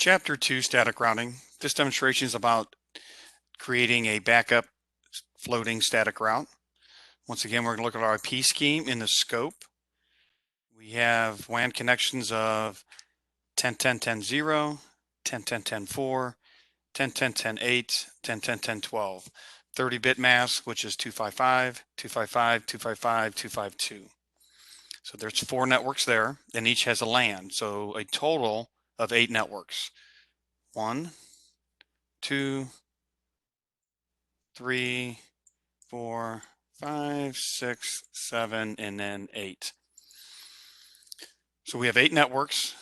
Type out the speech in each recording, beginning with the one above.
Chapter 2, Static Routing. This demonstration is about creating a backup floating static route. Once again, we're going to look at our IP scheme in the scope. We have WAN connections of 10.10.10.0, 10.10.10.4, 10.10.10.8, 10.10.10.12. 30-bit mask, which is 255, 255, 255, 252. So there's 4 networks there, and each has a LAN. So a total of 8 networks. 1, 2, 3, 4, 5, 6, 7, and then 8. So we have 8 networks.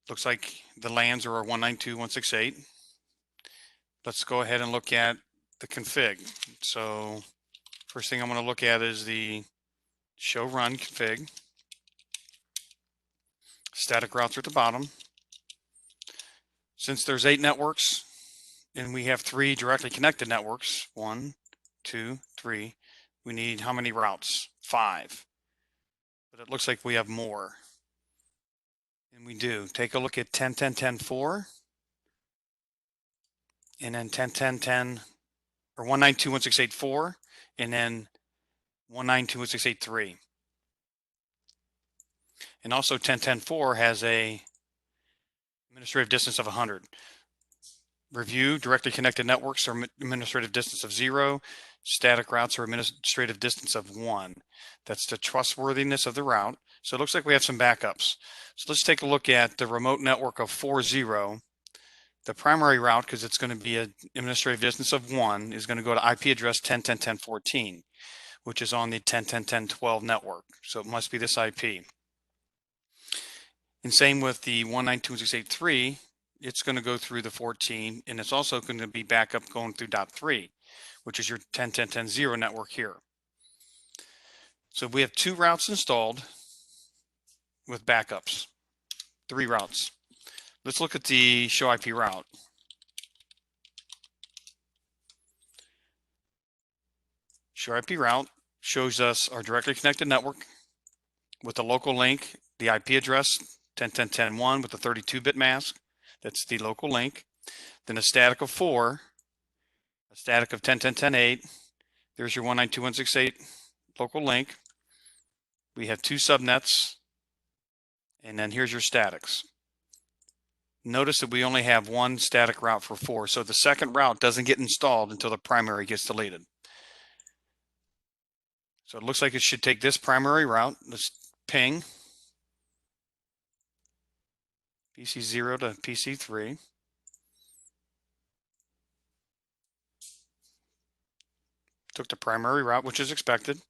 Looks like the LANs are 192.168. Let's go ahead and look at the config. So first thing I'm going to look at is the show run config. Static routes are at the bottom. Since there's 8 networks and we have 3 directly connected networks, 1, 2, 3, we need how many routes? 5. But it looks like we have more. And we do. Take a look at 10.10.10.4 and then 10.10.10 or 192.168.4 and then 192.168.3. And also 10.10.4 has a administrative distance of 100. Review, directly connected networks are administrative distance of 0. Static routes are administrative distance of 1. That's the trustworthiness of the route. So it looks like we have some backups. So let's take a look at the remote network of 40. The primary route, because it's going to be an administrative distance of 1, is going to go to IP address 10.10.10.14, which is on the 10.10.10.12 network. So it must be this IP. And same with the 192.168.3, it's going to go through the 14, and it's also going to be backup going through .3, which is your 10.10.10.0 network here. So we have 2 routes installed with backups, 3 routes. Let's look at the show IP route. Show IP route shows us our directly connected network with the local link, the IP address 10.10.10.1 with the 32-bit mask. That's the local link. Then a static of 4, a static of 10.10.10.8. There's your 192.168 local link. We have 2 subnets, and then here's your statics. Notice that we only have 1 static route for 4, so the second route doesn't get installed until the primary gets deleted. So it looks like it should take this primary route. Let's ping PC0 to PC3. Took the primary route, which is expected.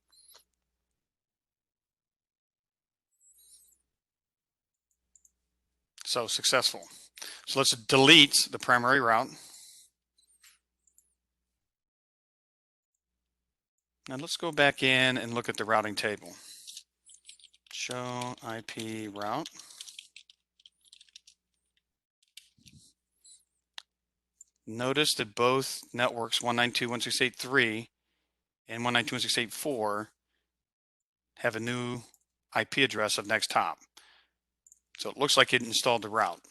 So successful. So let's delete the primary route. Now let's go back in and look at the routing table. Show IP route. Notice that both networks 192.168.3 and 192.168.4 have a new IP address of next hop. So it looks like it installed the route.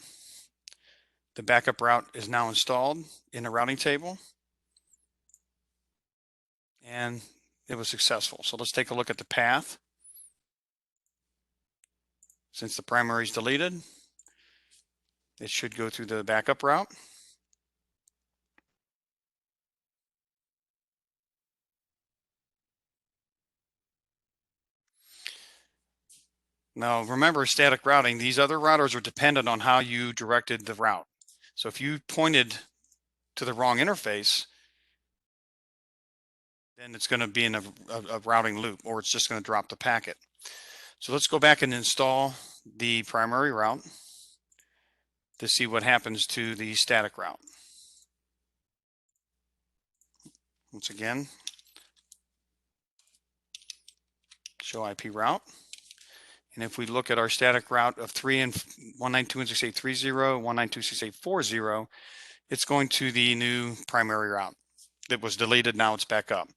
The backup route is now installed in the routing table, and it was successful. So let's take a look at the path. Since the primary is deleted, it should go through the backup route. Now remember, static routing, these other routers are dependent on how you directed the route. So if you pointed to the wrong interface, then it's going to be in a routing loop, or it's just going to drop the packet. So let's go back and install the primary route to see what happens to the static route. Once again, show IP route. And if we look at our static route of 3 and 192.168.30, 192.168.40, it's going to the new primary route that was deleted. Now it's back up.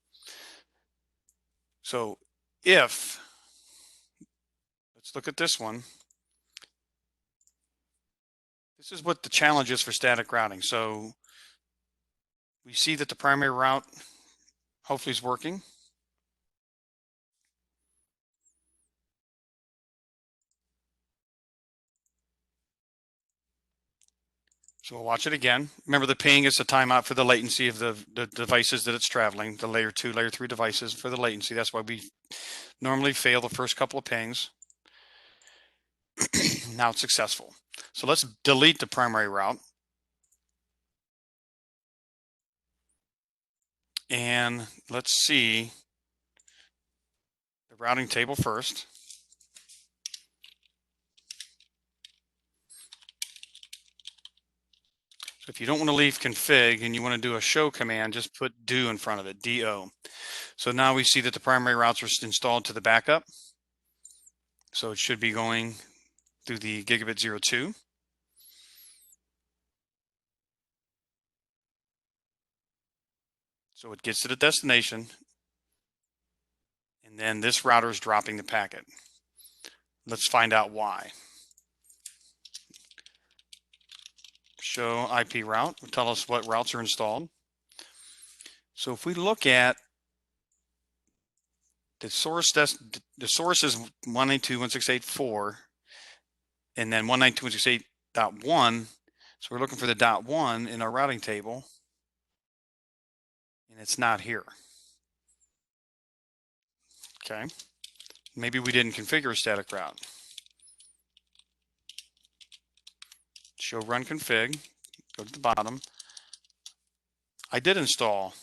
So if, let's look at this one. This is what the challenge is for static routing. So we see that the primary route hopefully is working. So we'll watch it again. Remember, the ping is the timeout for the latency of the devices that it's traveling, the layer 2, layer 3 devices for the latency. That's why we normally fail the first couple of pings. Now it's successful. So let's delete the primary route. And let's see the routing table first. So if you don't want to leave config and you want to do a show command, just put do in front of it, do. So now we see that the primary routes are installed to the backup. So it should be going through the gigabit 02. So it gets to the destination, and then this router is dropping the packet. Let's find out why. Show IP route will tell us what routes are installed. So if we look at the source is 192.168.4, and then 192.168.1. So we're looking for the .1 in our routing table, and it's not here. Okay, maybe we didn't configure a static route. Show run config, go to the bottom. I did install,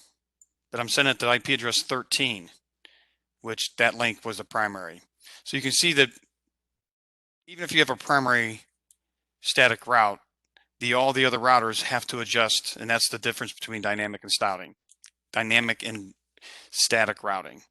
but I'm sending it to IP address 13, which that link was the primary. So you can see that even if you have a primary static route, all the other routers have to adjust, and that's the difference between dynamic and static routing.